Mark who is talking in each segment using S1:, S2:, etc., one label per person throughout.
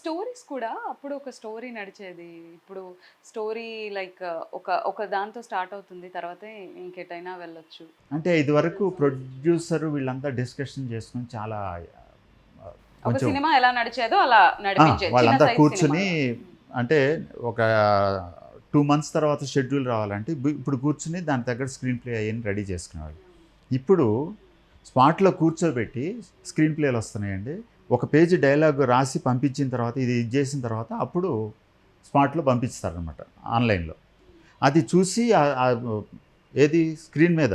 S1: Stories కూడా అప్పుడు ఒక స్టోరీ నడిచేది. ఇప్పుడు స్టోరీ లైక్ ఒక ఒక దాంతో స్టార్ట్ అవుతుంది. తర్వాతే ఇంకెటైనా వెళ్ళొచ్చు.
S2: అంటే ఇదివరకు ప్రొడ్యూసర్ వీళ్ళంతా డిస్కషన్ చేసుకొని చాలా
S1: ఒక
S2: కొంచెం
S1: సినిమా ఎలా నడిచేదో అలా నడిపించేది. చిన్న
S2: వాళ్ళంతా
S1: సైజ్
S2: కూర్చుని
S1: సినిమాలో.
S2: అంటే ఒక 2 మంత్స్ తర్వాత షెడ్యూల్ రావాలంటే ఇప్పుడు కూర్చుని దాని దగ్గర స్క్రీన్ ప్లే అయ్యని రెడీ చేసుకునేవాళ్ళు. ఇప్పుడు స్పాట్లో కూర్చోబెట్టి స్క్రీన్ ప్లేలు వస్తున్నాయండి. ఒక పేజీ డైలాగ్ రాసి పంపించిన తర్వాత ఇది చేసిన తర్వాత అప్పుడు స్పాట్లో పంపిస్తారనమాట ఆన్లైన్లో. అది చూసి ఏది స్క్రీన్ మీద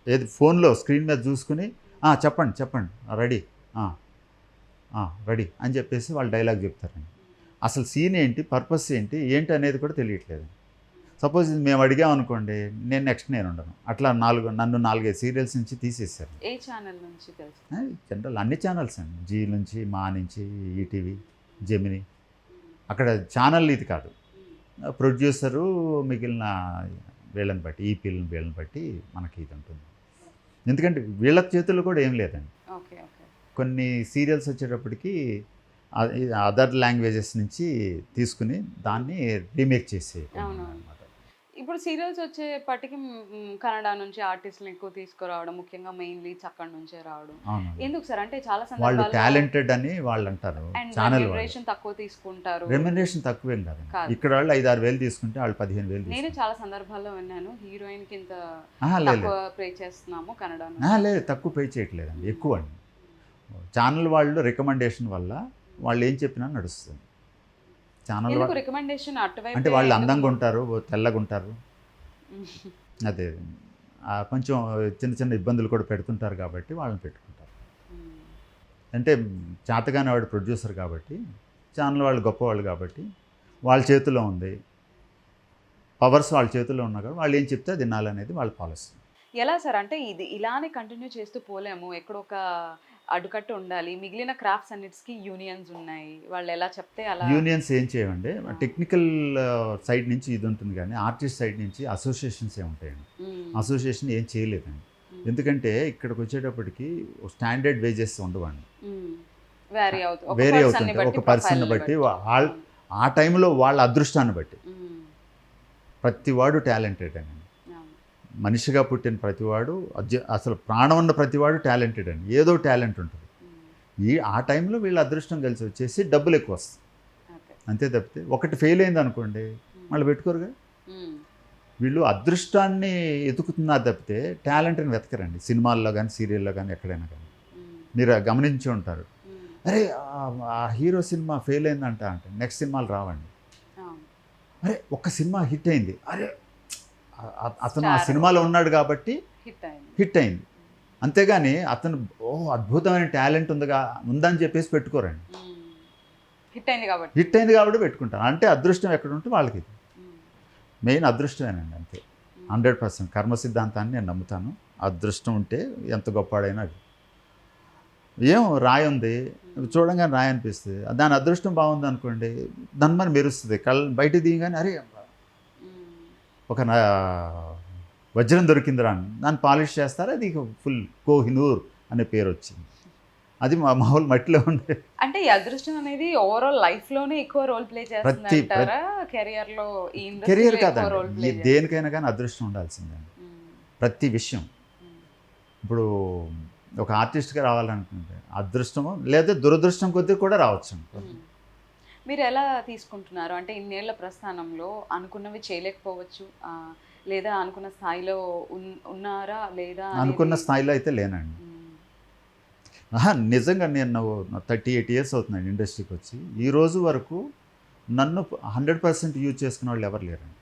S2: ఏది ఫోన్లో స్క్రీన్ మీద చూసుకుని చెప్పండి చెప్పండి రెడీ రెడీ అని చెప్పేసి వాళ్ళు డైలాగ్ చెప్తారండి. అసలు సీన్ ఏంటి, పర్పస్ ఏంటి అనేది కూడా తెలియట్లేదు. సపోజ్ ఇది మేము అడిగామనుకోండి, నేను ఉండను. అట్లా నన్ను 4-5 సీరియల్స్ నుంచి తీసేశారు.
S1: ఏ ఛానల్ నుంచి తెలుసు?
S2: జనరల్ అన్ని ఛానల్స్ అండి. జీ నుంచి, మా నుంచి, ఈటీవీ, జెమిని. అక్కడ ఛానల్ ఇది కాదు, ప్రొడ్యూసరు మిగిలిన వీళ్ళని బట్టి, ఈపీలను వీళ్ళని బట్టి మనకి ఇది ఉంటుంది. ఎందుకంటే వీళ్ళ చేతుల్లో కూడా ఏం లేదండి.
S1: Okay okay.
S2: కొన్ని సీరియల్స్ వచ్చేటప్పటికి అదర్ లాంగ్వేజెస్ నుంచి తీసుకుని దాన్ని రీమేక్ చేసే అనమాట.
S1: ఇప్పుడు సీరియల్స్ వచ్చేపటికి కన్నడ నుంచి ఆర్టిస్టులు ఎక్కువ తీసుకురావడం, ముఖ్యంగా మెయిన్ లీడ్స్ అక్కడ నుంచే రావడం. ఎందుకు సార్? అంటే చాలా
S2: వాళ్ళు
S1: సందర్భాల్లో
S2: టాలెంటెడ్ అని వాళ్ళు అంటారు. ఛానల్
S1: రెమ్యునరేషన్ తక్కువ తీసుకుంటారు.
S2: రెమ్యునరేషన్ తక్కువేం కాదు. ఇక్కడ వాళ్ళు 5-6 వేలు తీసుకుంటే వాళ్ళు 15,000.
S1: నేను చాలా సందర్భాల్లో విన్నాను, హీరోయిన్ కి ఇంత
S2: లేదు
S1: తక్కువ పే చేస్తున్నాము కన్నడ.
S2: లేదు, తక్కువ పే చేయట్లేదండి, ఎక్కువ అండి. ఛానల్ వాళ్ళు రికమెండేషన్ వల్ల వాళ్ళు ఏం చెప్పినా నడుస్తుంది. ఛానల్
S1: రికమెండేషన్ అటువైపు
S2: అంటే వాళ్ళు అందంగా ఉంటారు, తెల్లగా ఉంటారు, అదే కొంచెం చిన్న చిన్న ఇబ్బందులు కూడా పెడుతుంటారు కాబట్టి వాళ్ళని పెట్టుకుంటారు. అంటే చేతగానే వాడు ప్రొడ్యూసర్ కాబట్టి, ఛానల్ వాళ్ళు గొప్పవాళ్ళు కాబట్టి వాళ్ళ చేతిలో ఉంది, పవర్స్ వాళ్ళ చేతిలో ఉన్నా కాబట్టి వాళ్ళు ఏం చెప్తే అది వినాలనేది వాళ్ళ పాలసీ.
S1: ఎలా సార్? అంటే ఇది ఇలానే కంటిన్యూ చేస్తూ పోలేము, ఎక్కడ ఒక అడ్డుకట్టు ఉండాలి. మిగిలిన క్రాఫ్ట్స్ అన్నిటికి యూనియన్స్ ఉన్నాయి, వాళ్ళు ఎలా చెప్తే అలా.
S2: యూనియన్స్ ఏం చేయమండి, టెక్నికల్ సైడ్ నుంచి ఇది ఉంటుంది కానీ ఆర్టిస్ట్ సైడ్ నుంచి అసోసియేషన్స్ ఉంటాయండి. అసోసియేషన్ ఏం చేయలేదండి. ఎందుకంటే ఇక్కడికి వచ్చేటప్పటికి స్టాండర్డ్ వేజెస్ ఉండవండి, వేరీ అవుతుంది ఒక పర్సన్ బట్టి, ఆ టైంలో వాళ్ళ అదృష్టాన్ని బట్టి. ప్రతివాడు టాలెంటెడ్ అండి, మనిషిగా పుట్టిన ప్రతివాడు, అసలు ప్రాణం ఉన్న ప్రతివాడు టాలెంటెడ్ అండి, ఏదో టాలెంట్ ఉంటుంది. ఆ టైంలో వీళ్ళ అదృష్టం కలిసి వచ్చేసి డబ్బులు ఎక్కువ వస్తాయి, అంతే తప్పితే ఒకటి ఫెయిల్ అయింది అనుకోండి మళ్ళీ పెట్టుకోరుగా. వీళ్ళు అదృష్టాన్ని ఎతుకుతున్నారు తప్పితే టాలెంట్ని వెతకరండి. సినిమాల్లో కానీ సీరియల్లో కానీ ఎక్కడైనా కానీ మీరు గమనించి ఉంటారు. అరే ఆ హీరో సినిమా ఫెయిల్ అయిందంట అంటే నెక్స్ట్ సినిమాలు రావండి. అరే ఒక్క సినిమా హిట్ అయింది, అరే అతను ఆ సినిమాలో ఉన్నాడు కాబట్టి హిట్ అయింది, అంతేగాని అతను అద్భుతమైన టాలెంట్ ఉందని చెప్పేసి పెట్టుకోరండి.
S1: హిట్ అయింది
S2: కాబట్టి పెట్టుకుంటారు. అంటే అదృష్టం ఎక్కడ ఉంటే వాళ్ళకి ఇది మెయిన్ అదృష్టమేనండి, అంతే. 100% కర్మ సిద్ధాంతాన్ని నేను నమ్ముతాను. అదృష్టం ఉంటే ఎంత గొప్పవాడైనా అది. రాయి ఉంది, చూడంగానే రాయి అనిపిస్తుంది, దాని అదృష్టం బాగుంది అనుకోండి దాని మన మెరుస్తుంది, బయట దిగగానే అరే ఒక వజ్రం దొరికిందిరా అని దాన్ని పాలిష్ చేస్తారు, అది ఫుల్ కోహినూర్ అనే పేరు వచ్చింది. అది మామూలు మట్టిలో ఉండే.
S1: అంటే ఈ అదృష్టం అనేది ఓవరాల్ లైఫ్ లోనే ఎక్కువ రోల్ ప్లే చేస్తుంది,
S2: కెరియర్ కాదండి, దేనికైనా కానీ అదృష్టం ఉండాల్సిందండి ప్రతి విషయం. ఇప్పుడు ఒక ఆర్టిస్ట్గా రావాలనుకుంటే అదృష్టము లేదా దురదృష్టం కొద్దీ కూడా రావచ్చు.
S1: మీరు ఎలా తీసుకుంటున్నారు? అంటే ఇన్నేళ్ల ప్రస్థానంలో అనుకున్నవి చేయలేకపోవచ్చు, లేదా అనుకున్న స్థాయిలో ఉన్నారా లేదా?
S2: అనుకున్న స్థాయిలో అయితే లేనండి. నిజంగా నేను 38 years అవుతున్నాను ఇండస్ట్రీకి వచ్చి, ఈ రోజు వరకు నన్ను 100% యూజ్ చేసుకునే వాళ్ళు ఎవరు లేరండి.